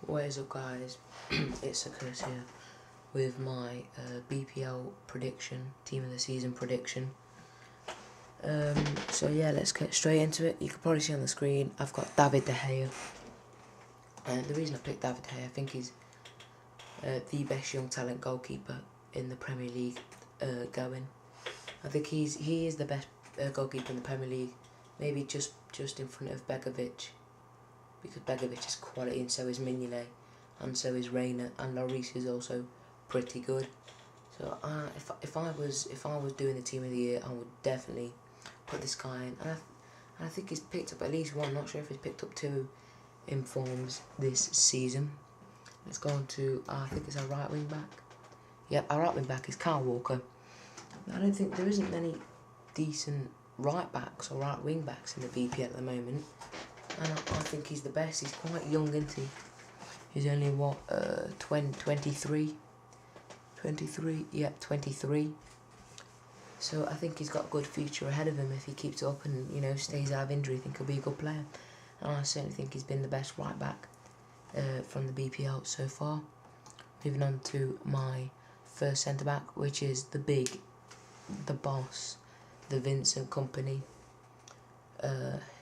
What is up, guys? It's Success here with my BPL prediction, team of the season prediction. So yeah, let's get straight into it. You can probably see on the screen I've got David De Gea, and the reason I picked David De Gea, I think he's the best young talent goalkeeper in the Premier League going. I think he is the best goalkeeper in the Premier League, maybe just in front of Begovic, because Begovic is quality and so is Mignolet, and so is Reina, and Lloris is also pretty good. So if I was doing the team of the year, I would definitely put this guy in, and I think he's picked up at least one. Not sure if he's picked up two informs this season. Let's go on to I think it's our right wing back. Yep, our right wing back is Kyle Walker. I don't think there isn't many decent right backs or right wing backs in the VP at the moment, and I think he's the best. He's quite young, isn't he? He's only what 23. 23, yeah, 23. So I think he's got a good future ahead of him if he keeps it up and stays out of injury. I think he'll be a good player, and I certainly think he's been the best right back from the BPL so far. Moving on to my first centre back, which is the boss, the Vincent Kompany.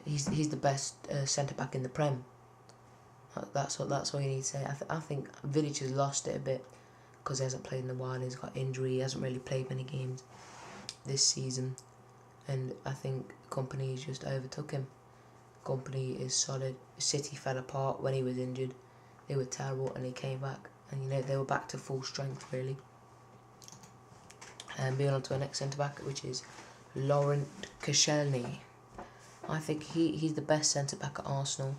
He's the best centre back in the Prem. That's all you need to say. I think Vidic has lost it a bit because he hasn't played in a while. He's got injury. He hasn't really played many games this season, and I think Kompany has just overtook him. Kompany is solid. City fell apart when he was injured. They were terrible, and he came back, and they were back to full strength really. And moving on to our next centre back, which is Laurent Koscielny. I think he's the best centre back at Arsenal.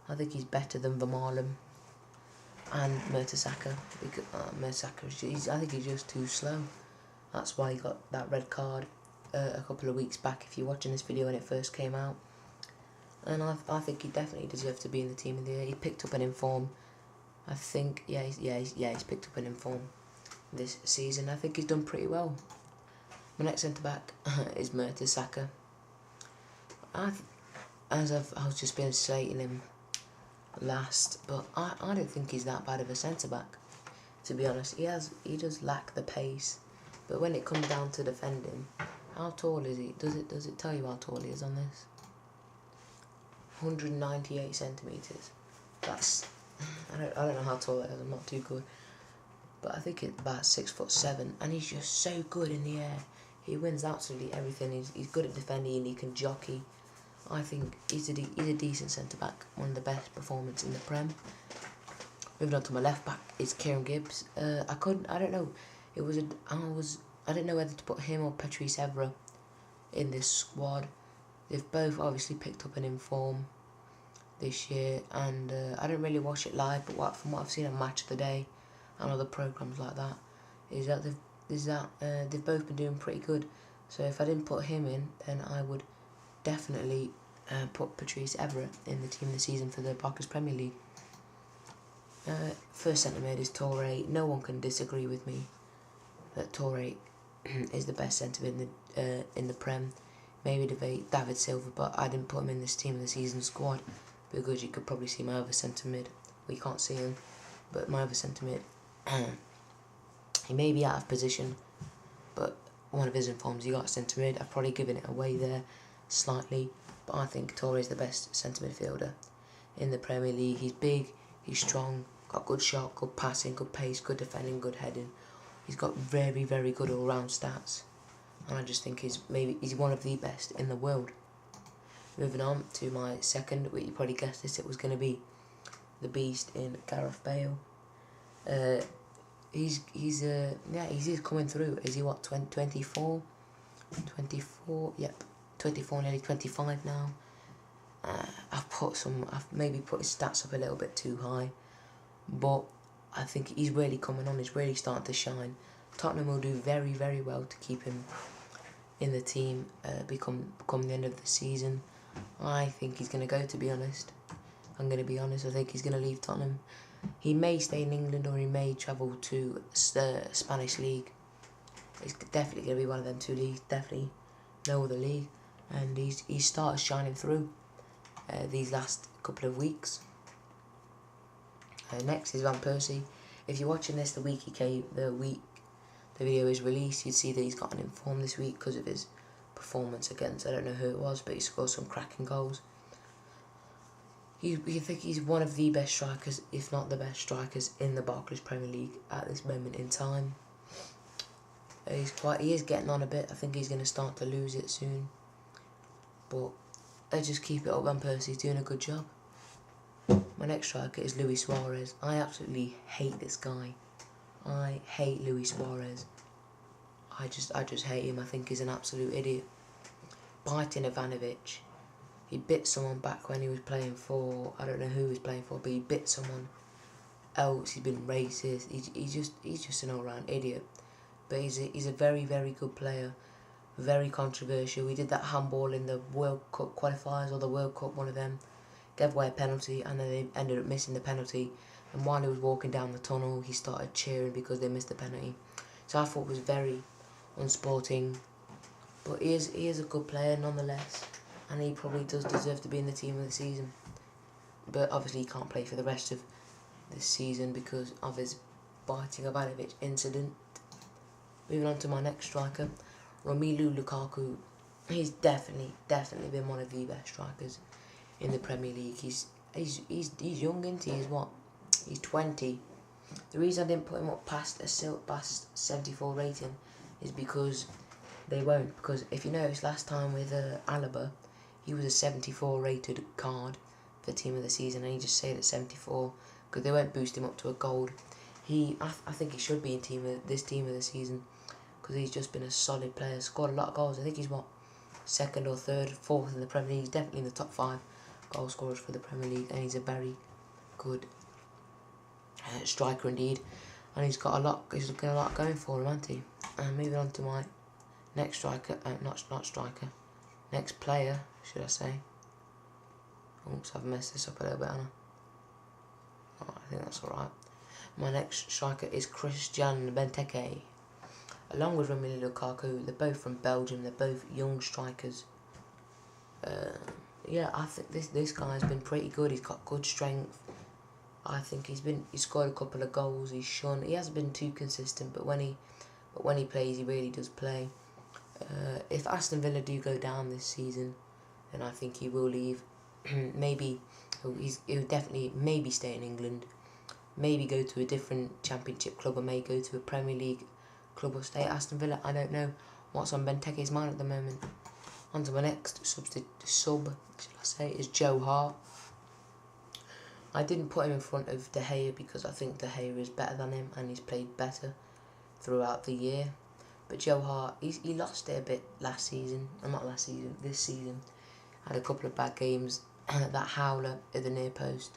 I think he's better than Vermaelen and Mertesacker. Mertesacker, I think he's just too slow. That's why he got that red card a couple of weeks back, if you're watching this video when it first came out. And I think he definitely deserves to be in the team of the year. He picked up an inform. I think, he's picked up an inform this season. I think he's done pretty well. My next centre back is Mertesacker. I was just been slating him last, but I don't think he's that bad of a centre back, to be honest. He does lack the pace, but when it comes down to defending, how tall is he? Does it tell you how tall he is on this? 198 centimetres. That's I don't know how tall that is. I'm not too good, but I think it's about 6'7", and he's just so good in the air. He wins absolutely everything. He's good at defending, and he can jockey. I think he's a decent centre back, one of the best performances in the Prem. Moving on to my left back is Kieran Gibbs. I don't know. I didn't know whether to put him or Patrice Evra in this squad. They've both obviously picked up an inform this year, and I don't really watch it live, but from what I've seen on Match of the Day and other programmes like that, is that they've both been doing pretty good. So if I didn't put him in, then I would definitely put Patrice Evra in the team of the season for the Barclays Premier League. First centre mid is Toure. No one can disagree with me that Toure is the best centre mid in the Prem. Maybe debate David Silva, but I didn't put him in this team of the season squad because you could probably see my other centre mid. We can't see him, but my other centre mid, he may be out of position, but one of his informs, he got centre mid. I've probably given it away there slightly, but I think Toure is the best centre midfielder in the Premier League. He's big, he's strong, got good shot, good passing, good pace, good defending, good heading. He's got very, very good all-round stats, and I just think he's one of the best in the world. Moving on to my second, you probably guessed this, it was going to be the beast in Gareth Bale. He's coming through. Is he what, 24? 24, yep, 24, nearly 25 now. I've maybe put his stats up a little bit too high, but I think he's really coming on. He's really starting to shine. Tottenham will do very, very well to keep him in the team. Become the end of the season. I think he's going to go. To be honest, I'm going to be honest. I think he's going to leave Tottenham. He may stay in England, or he may travel to the Spanish league. It's definitely going to be one of them two leagues. Definitely no other league, and he's started shining through these last couple of weeks. Next is Van Persie. If you're watching this the video is released, you'd see that he's gotten in form this week because of his performance against, I don't know who it was, but he scored some cracking goals. You think he's one of the best strikers, if not the best strikers in the Barclays Premier League at this moment in time. He is getting on a bit. I think he's going to start to lose it soon. But let's just keep it up. Van Persie's doing a good job. My next striker is Luis Suarez. I absolutely hate this guy. I hate Luis Suarez. I just hate him. I think he's an absolute idiot. Biting Ivanovic. He bit someone back when he was playing for, I don't know who he was playing for, but he bit someone else. He's been racist. He's just an all-round idiot. But he's a very, very good player. Very controversial. He did that handball in the World Cup qualifiers, or the World Cup, one of them. Gave away a penalty, and then they ended up missing the penalty. And while he was walking down the tunnel, he started cheering because they missed the penalty. So I thought it was very unsporting. But he is a good player nonetheless. And he probably does deserve to be in the team of the season. But obviously he can't play for the rest of this season because of his biting Ivanovic incident. Moving on to my next striker, Romelu Lukaku. He's definitely been one of the best strikers in the Premier League. He's young, isn't he? He's 20. The reason I didn't put him up past 74 rating is because they won't. Because if you notice, last time with Alaba, he was a 74 rated card for team of the season, and he just stayed at 74 because they won't boost him up to a gold. I think he should be in this team of the season because he's just been a solid player, scored a lot of goals. I think he's second or third, fourth in the Premier League. He's definitely in the top 5 goal scorers for the Premier League, and he's a very good striker indeed. And he's got a lot going for him, hasn't he? And moving on to my next striker, next player, should I say? Oops, I've messed this up a little bit, haven't I? Oh, I think that's alright. My next striker is Christian Benteke. Along with Romelu Lukaku, they're both from Belgium. They're both young strikers. Yeah, I think this guy's been pretty good. He's got good strength. I think he's scored a couple of goals. He hasn't been too consistent, but when he plays, he really does play. If Aston Villa do go down this season, then I think he will leave. Maybe he'll definitely maybe stay in England, maybe go to a different Championship club, or may go to a Premier League club or stay at Aston Villa. I don't know what's on Benteke's mind at the moment. On to my next sub, should I say, is Joe Hart. I didn't put him in front of De Gea because I think De Gea is better than him and he's played better throughout the year. But Joe Hart, he lost it a bit this season. Had a couple of bad games. That howler at the near post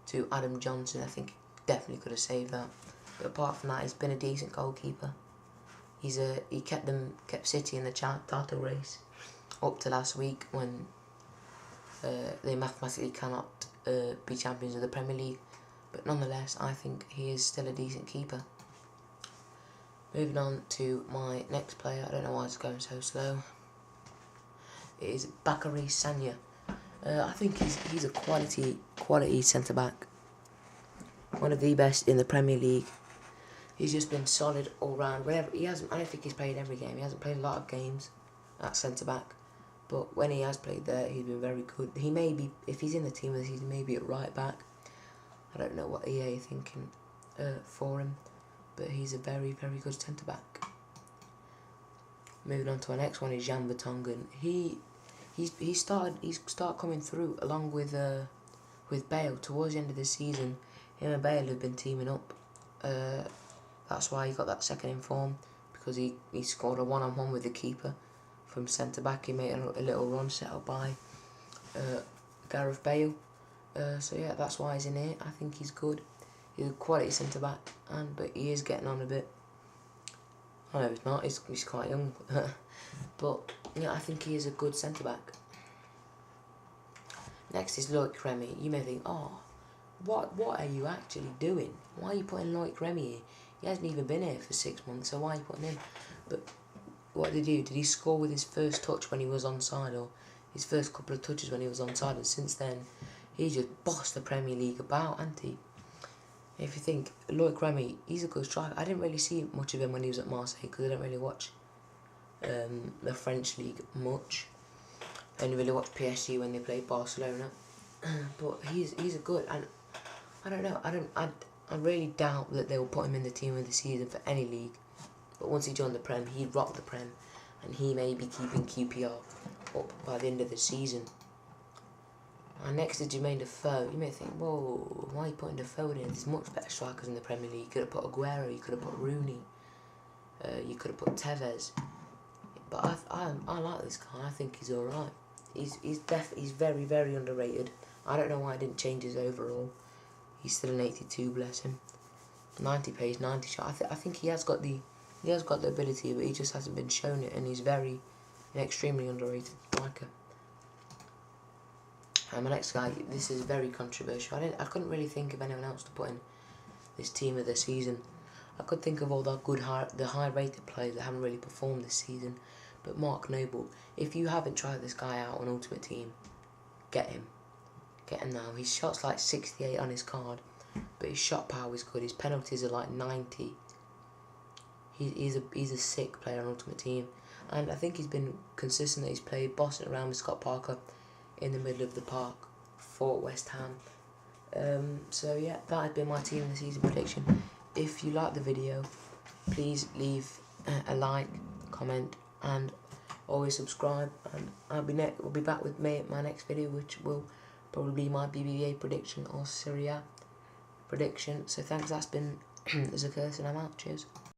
to Adam Johnson, I think definitely could have saved that. But apart from that, he's been a decent goalkeeper. He kept City in the title race up to last week when they mathematically cannot be champions of the Premier League. But nonetheless, I think he is still a decent keeper. Moving on to my next player. I don't know why it's going so slow. It is Bakary Sagna. I think he's a quality centre back. One of the best in the Premier League. He's just been solid all round. I don't think he's played every game. He hasn't played a lot of games at centre back. But when he has played there, he's been very good. He may be, if he's in the team of the season, maybe at right back. I don't know what EA are thinking for him. But he's a very, very good centre back. Moving on to our next one is Jan Vertonghen. He started coming through along with Bale towards the end of the season. Him and Bale have been teaming up. That's why he got that second in form, because he scored a one-on-one with the keeper from centre back. He made a little run set up by Gareth Bale. So yeah, that's why he's in here. I think he's good. He's a quality centre back, but he is getting on a bit. I know he's not. He's quite young, but yeah, I think he is a good centre back. Next is Loic Remy. You may think, oh, what are you actually doing? Why are you putting Loic Remy here? He hasn't even been here for 6 months, so why are you putting him? But what did he do? Did he score with his first touch when he was onside, or his first couple of touches when he was onside? And since then, he's just bossed the Premier League about, hasn't he? If you think, Loic Remy, he's a good striker. I didn't really see much of him when he was at Marseille because I don't really watch the French league much. I only really watch PSG when they play Barcelona. But he's a good, and I don't know. I really doubt that they will put him in the team of the season for any league. But once he joined the Prem, he'd rock the Prem, and he may be keeping QPR up by the end of the season. And next to Jermaine Defoe, you may think, whoa, why are you putting Defoe in? There's much better strikers in the Premier League. You could have put Aguero, you could have put Rooney, you could have put Tevez. But I like this guy. I think he's alright. He's very, very underrated. I don't know why I didn't change his overall. He's still an 82, bless him. 90 pace, 90 shot. I think he has got the ability, but he just hasn't been shown it, and he's an extremely underrated striker. And my next guy, this is very controversial. I couldn't really think of anyone else to put in this team of the season. I could think of all the high-rated players that haven't really performed this season. But Mark Noble, if you haven't tried this guy out on Ultimate Team, get him. Get him now. His shot's like 68 on his card, but his shot power is good. His penalties are like 90. He's a sick player on Ultimate Team, and I think he's been consistent. He's played bossing around with Scott Parker in the middle of the park for West Ham. So yeah, that has been my team in the season prediction. If you like the video, please leave a like, comment, and always subscribe. And we'll be back with my next video, which will probably be my BBVA prediction or Serie A prediction. So thanks. That's been Zakers, and I'm out. Cheers.